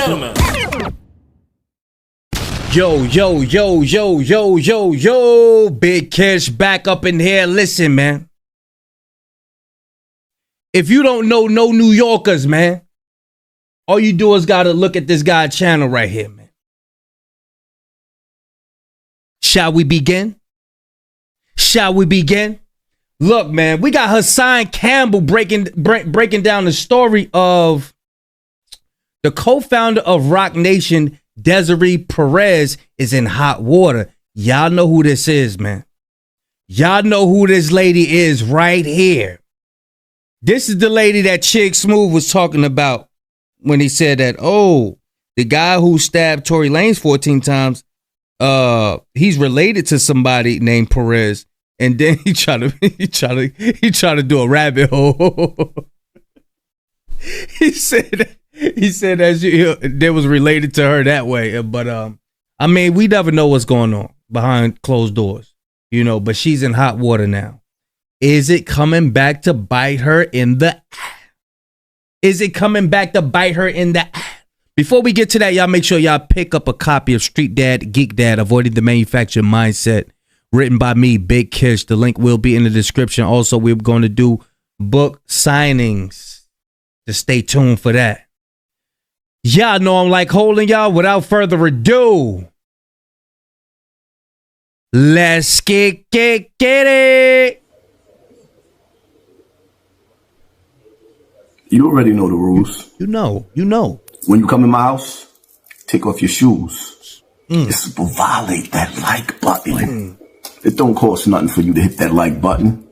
gentlemen. Yo. Big Kish back up in here. Listen, man. If you don't know no New Yorkers, man, all you do is got to look at this guy's channel right here, man. Shall we begin? Look, man, we got Hassan Campbell breaking down the story of the co-founder of Rock Nation, Desiree Perez, is in hot water. Y'all know who this is, man. Y'all know who this lady is right here. This is the lady that Chick Smooth was talking about when he said that, oh, the guy who stabbed Tory Lanez 14 times, he's related to somebody named Perez. And then he tried to do a rabbit hole. he said that they was related to her that way. But I mean, we never know what's going on behind closed doors, you know. But she's in hot water now. Is it coming back to bite her in the? Before we get to that, y'all make sure y'all pick up a copy of Street Dad, Geek Dad, Avoiding the Manufactured Mindset, written by me, Big Kish. The link will be in the description. Also, we're going to do book signings. Just stay tuned for that. Y'all know I'm like holding y'all. Without further ado, let's get it. You already know the rules. You know. When you come in my house, take off your shoes. It's to violate that like button. It don't cost nothing for you to hit that like button.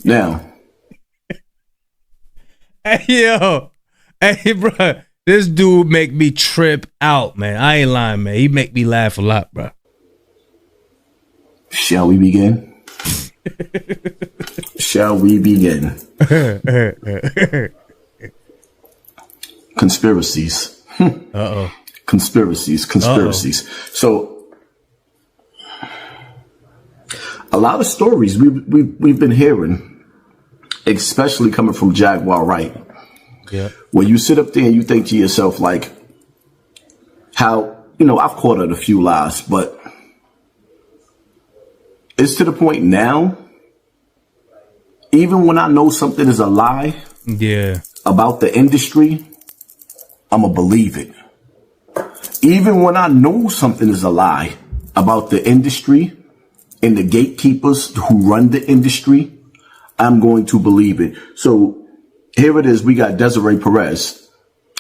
Now. Hey, bro. This dude make me trip out, man. I ain't lying, man. He make me laugh a lot, bro. Shall we begin? Shall we begin? Conspiracies. Uh-oh. Conspiracies. So, a lot of stories we've been hearing, especially coming from Jaguar Wright. Yeah. When you sit up there and you think to yourself, like, how, I've caught on a few lies, but it's to the point now, even when I know something is a lie about the industry, I'm going to believe it. Even when I know something is a lie about the industry and the gatekeepers who run the industry, I'm going to believe it. So here it is. We got Desiree Perez.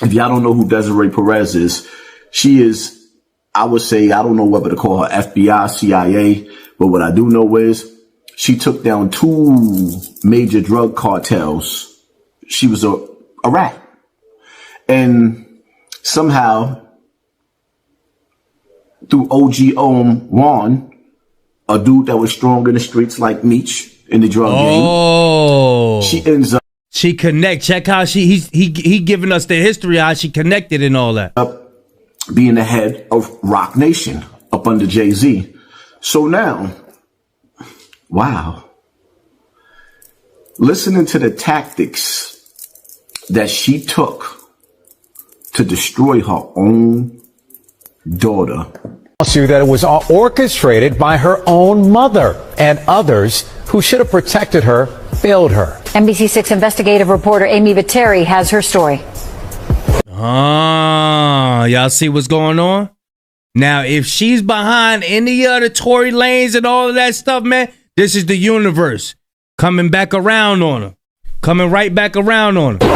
If y'all don't know who Desiree Perez is, she is, I would say, I don't know whether to call her FBI, CIA, but what I do know is she took down 2 major drug cartels. She was a rat. And somehow, through OG Juan, a dude that was strong in the streets like Meech in the drug game, she ends up. She connect. Check how he giving us the history, how she connected and all that. Up being the head of Rock Nation up under Jay-Z. So now, wow. Listening to the tactics that she took to destroy her own daughter. You that it was all orchestrated by her own mother, and others who should have protected her failed her. NBC6 investigative reporter Amy Viteri has her story. Y'all see what's going on? Now, if she's behind any of the Tory Lanez and all of that stuff, man, this is the universe coming back around on her. Coming right back around on her.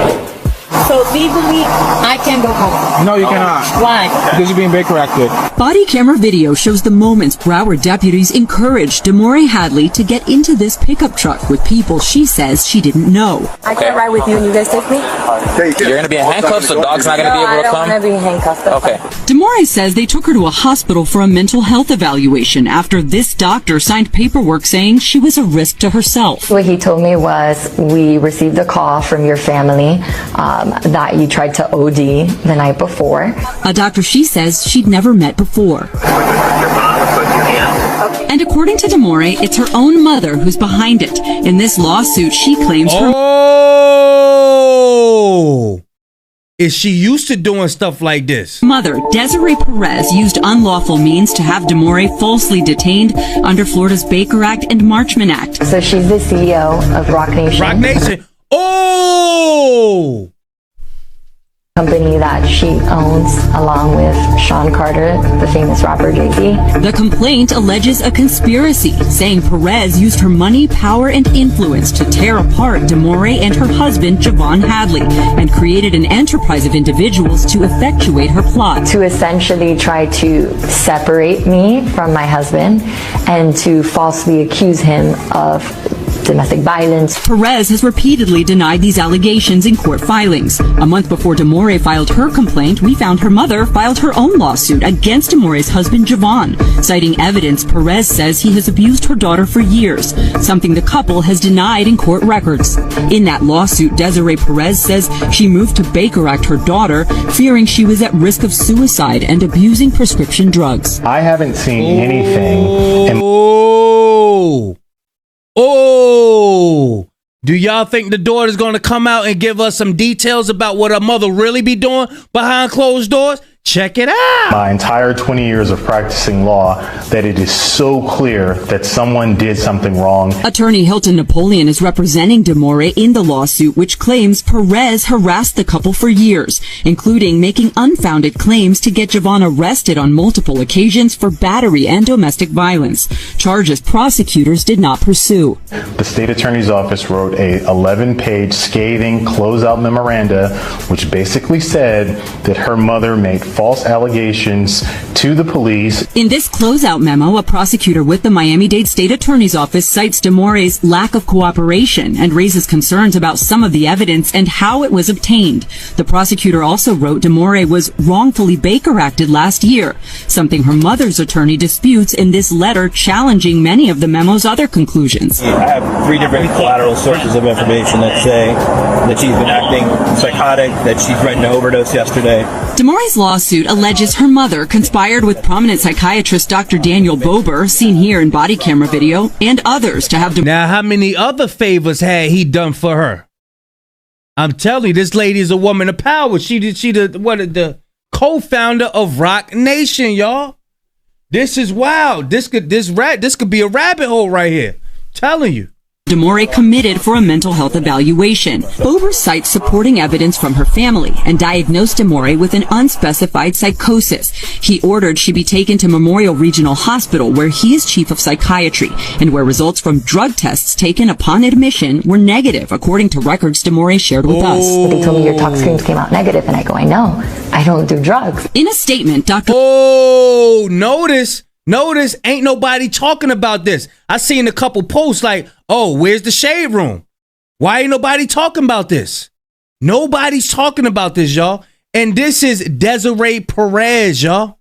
So legally, I can go home. No, you cannot. Why? Because you're being big corrected. Body camera video shows the moments Broward deputies encouraged Demore Hadley to get into this pickup truck with people she says she didn't know. I can't ride with you and you guys take me? You're going to be in handcuffs, so dog's not going to be able to come? I don't want to be handcuffed. Okay. Demore says they took her to a hospital for a mental health evaluation after this doctor signed paperwork saying she was a risk to herself. What he told me was, we received a call from your family that you tried to OD the night before. A doctor she says she'd never met before. And according to Demore, it's her own mother who's behind it. In this lawsuit, she claims her... is she used to doing stuff like this. Mother, Desiree Perez, used unlawful means to have DeMore falsely detained under Florida's Baker Act and Marchman Act. So she's the CEO of Rock Nation. Rock Nation. Oh! Company that she owns along with Sean Carter, the famous rapper Jay-Z. The complaint alleges a conspiracy, saying Perez used her money, power, and influence to tear apart DeMore and her husband, Javon Hadley, and created an enterprise of individuals to effectuate her plot. To essentially try to separate me from my husband and to falsely accuse him of domestic violence. Perez has repeatedly denied these allegations in court filings. A month before DeMore filed her complaint, we found her mother filed her own lawsuit against DeMore's husband, Javon, citing evidence Perez says he has abused her daughter for years, something the couple has denied in court records. In that lawsuit, Desiree Perez says she moved to Baker Act her daughter, fearing she was at risk of suicide and abusing prescription drugs. I haven't seen anything. Oh, do y'all think the daughter's going to come out and give us some details about what her mother really be doing behind closed doors? Check it out. My entire 20 years of practicing law, that it is so clear that someone did something wrong. Attorney Hilton Napoleon is representing DeMore in the lawsuit, which claims Perez harassed the couple for years, including making unfounded claims to get Javon arrested on multiple occasions for battery and domestic violence, charges prosecutors did not pursue. The state attorney's office wrote a 11-page scathing closeout memoranda, which basically said that her mother made false allegations to the police. In this closeout memo, a prosecutor with the Miami-Dade State Attorney's Office cites DeMore's lack of cooperation and raises concerns about some of the evidence and how it was obtained. The prosecutor also wrote DeMore was wrongfully Baker Acted last year, something her mother's attorney disputes in this letter, challenging many of the memo's other conclusions. I have 3 different collateral sources of information that say that she's been acting psychotic, that she threatened to overdose yesterday. DeMore's lawsuit alleges her mother conspired with prominent psychiatrist Dr. Daniel Bober, seen here in body camera video, and others to have... Now, how many other favors had he done for her? I'm telling you, this lady is a woman of power. She the co-founder of Rock Nation, y'all. This is wild. This could be a rabbit hole right here. I'm telling you. DeMore committed for a mental health evaluation. Bober cites supporting evidence from her family and diagnosed DeMore with an unspecified psychosis. He ordered she be taken to Memorial Regional Hospital, where he is chief of psychiatry, and where results from drug tests taken upon admission were negative, according to records DeMore shared with us. They told me your talk screens came out negative, and I go, I know. I don't do drugs. In a statement, Dr. Notice, ain't nobody talking about this. I seen a couple posts like, oh, where's the shade room? Why ain't nobody talking about this? Nobody's talking about this, y'all. And this is Desiree Perez, y'all.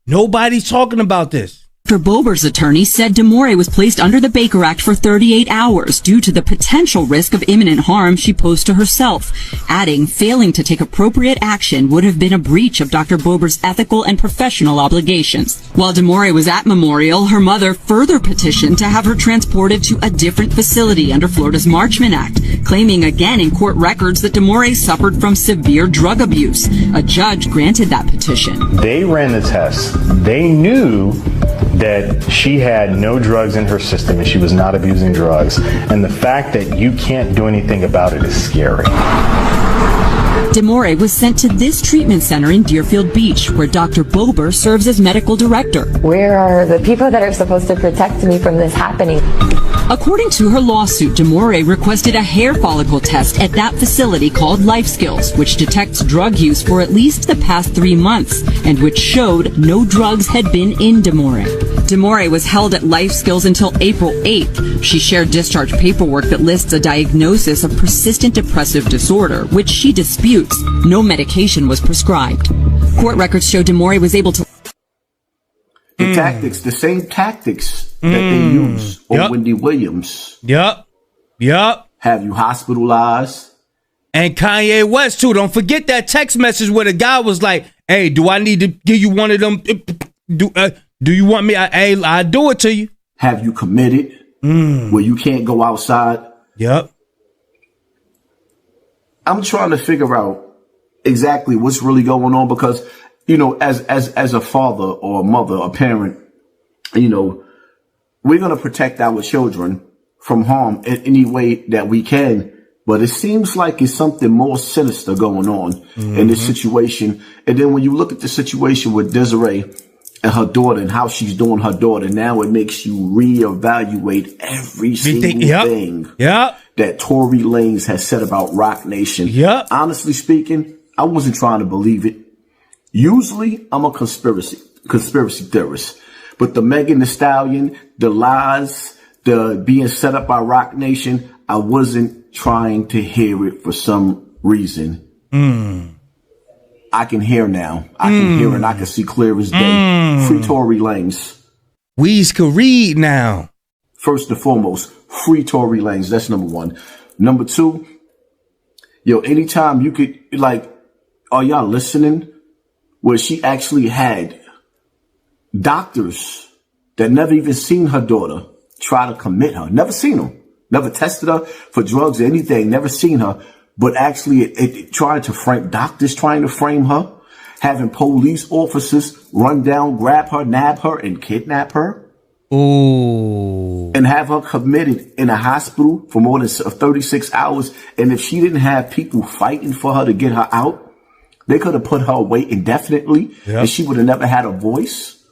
Nobody's talking about this. Dr. Bober's attorney said DeMore was placed under the Baker Act for 38 hours due to the potential risk of imminent harm she posed to herself, adding failing to take appropriate action would have been a breach of Dr. Bober's ethical and professional obligations. While DeMore was at Memorial, her mother further petitioned to have her transported to a different facility under Florida's Marchman Act, claiming again in court records that DeMore suffered from severe drug abuse. A judge granted that petition. They ran the tests. They knew that she had no drugs in her system and she was not abusing drugs. And the fact that you can't do anything about it is scary. DeMore was sent to this treatment center in Deerfield Beach, where Dr. Bober serves as medical director. Where are the people that are supposed to protect me from this happening? According to her lawsuit, DeMore requested a hair follicle test at that facility called Life Skills, which detects drug use for at least the past 3 months, and which showed no drugs had been in DeMore. DeMore was held at Life Skills until April 8th. She shared discharge paperwork that lists a diagnosis of persistent depressive disorder, which she disputes. No medication was prescribed. Court records show DeMore was able to... The same tactics that they use on Wendy Williams. Yep. Have you hospitalized? And Kanye West, too. Don't forget that text message where the guy was like, hey, do I need to give you one of them? Do you want me? I'll do it to you. Have you committed where you can't go outside? Yep. I'm trying to figure out exactly what's really going on, because, you know, as a father or a mother, a parent, you know, we're going to protect our children from harm in any way that we can. But it seems like it's something more sinister going on in this situation. And then when you look at the situation with Desiree and her daughter and how she's doing her daughter, now it makes you reevaluate every single thing that Tory Lanez has said about Rock Nation. Honestly speaking, I wasn't trying to believe it. Usually I'm a conspiracy theorist, but the Megan Thee Stallion, the lies, the being set up by Rock Nation, I wasn't trying to hear it for some reason. I can hear now. I can hear and I can see clear as day. Free Tory Lanez. We's can read now. First and foremost, free Tory Lanez. That's number one. Number two, yo, anytime you could, like, are y'all listening? Where she actually had doctors that never even seen her daughter try to commit her. Never seen her. Never tested her for drugs or anything. Never seen her. But actually it tried to frame, doctors trying to frame her, having police officers run down, grab her, nab her, and kidnap her. Ooh. And have her committed in a hospital for more than 36 hours. And if she didn't have people fighting for her to get her out, they could have put her away indefinitely, and she would have never had a voice.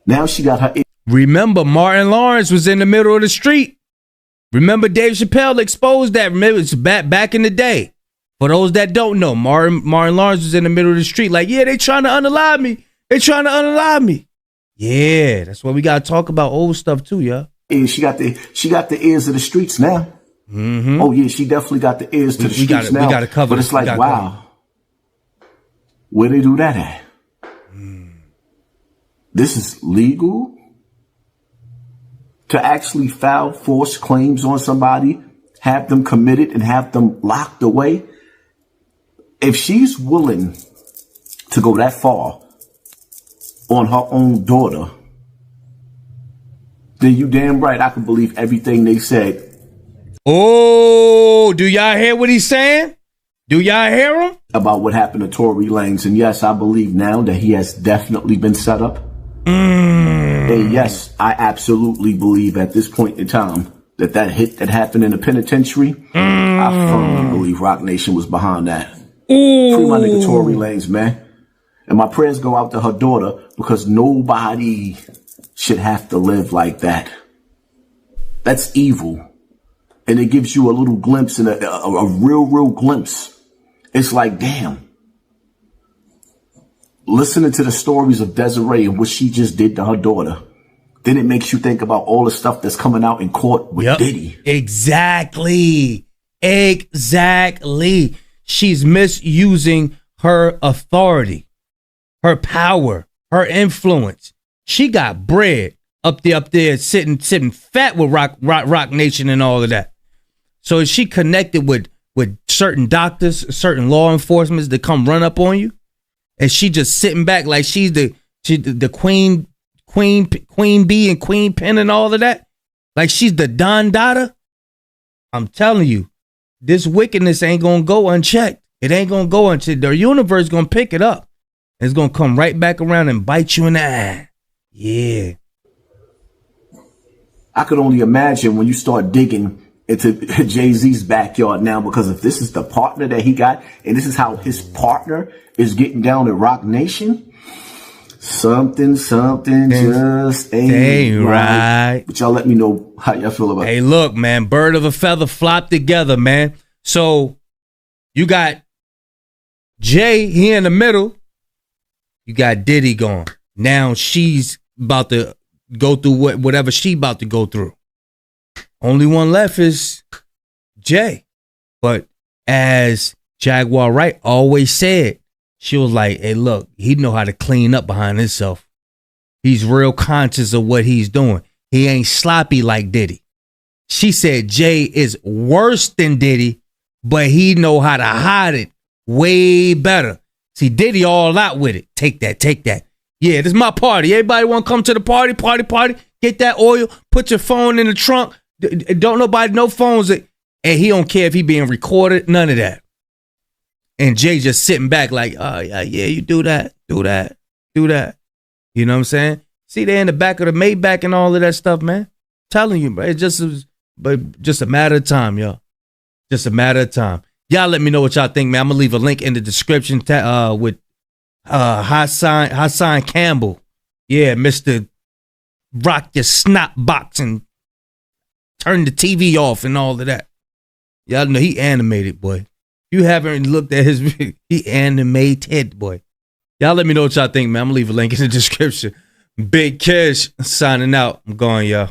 Now she got her. Remember, Martin Lawrence was in the middle of the street. Remember, Dave Chappelle exposed that. Remember, it's back in the day. For those that don't know, Martin Lawrence was in the middle of the street. Like, yeah, they trying to unalive me. They trying to unalive me. Yeah, that's why we gotta talk about old stuff too, yeah. And she got the ears of the streets now. Oh yeah, she definitely got the ears to the streets now. We gotta cover. But it's like, wow. Where they do that at? This is legal? To actually file false claims on somebody, have them committed and have them locked away? If she's willing to go that far on her own daughter, then you damn right I can believe everything they said. Oh, do y'all hear what he's saying? Do y'all hear him? About what happened to Tory Lanez. And yes, I believe now that he has definitely been set up. And yes, I absolutely believe at this point in time that hit that happened in the penitentiary, I firmly believe Rock Nation was behind that. Free my nigga Tory Lanez, man. And my prayers go out to her daughter, because nobody should have to live like that. That's evil. And it gives you a little glimpse and a real glimpse. It's like, damn. Listening to the stories of Desiree and what she just did to her daughter, then it makes you think about all the stuff that's coming out in court with Diddy. Exactly. She's misusing her authority, her power, her influence. She got bread up there, sitting fat with Rock Nation and all of that. So is she connected with certain doctors, certain law enforcement that come run up on you? And she just sitting back like she's the queen bee and queen pen and all of that? Like she's the Don Dada? I'm telling you, this wickedness ain't gonna go unchecked. It ain't gonna go unchecked. The universe gonna pick it up. It's gonna come right back around and bite you in the eye. Yeah. I could only imagine when you start digging into Jay-Z's backyard now, because if this is the partner that he got, and this is how his partner is getting down at Rock Nation, something just ain't right. But y'all let me know how y'all feel about it. Hey, look, man, bird of a feather flock together, man. So you got Jay, he in the middle. You got Diddy gone. Now she's about to go through whatever she about to go through. Only one left is Jay. But as Jaguar Wright always said, she was like, hey, look, he know how to clean up behind himself. He's real conscious of what he's doing. He ain't sloppy like Diddy. She said Jay is worse than Diddy, but he know how to hide it way better. See, Diddy all out with it. Take that. Yeah, this is my party. Everybody want to come to the party. Get that oil. Put your phone in the trunk. Don't nobody, no phones. And he don't care if he being recorded. None of that. And Jay just sitting back like, oh, yeah, you do that. You know what I'm saying? See, they in the back of the Maybach and all of that stuff, man. Telling you, bro. It's just a matter of time, y'all. Just a matter of time. Y'all let me know what y'all think, man. I'm going to leave a link in the description with Hassan Campbell. Yeah, Mr. Rock your snot box and turn the TV off and all of that. Y'all know he animated, boy. If you haven't looked at his video, he animated, boy. Y'all let me know what y'all think, man. I'm going to leave a link in the description. Big Kish signing out. I'm going, y'all.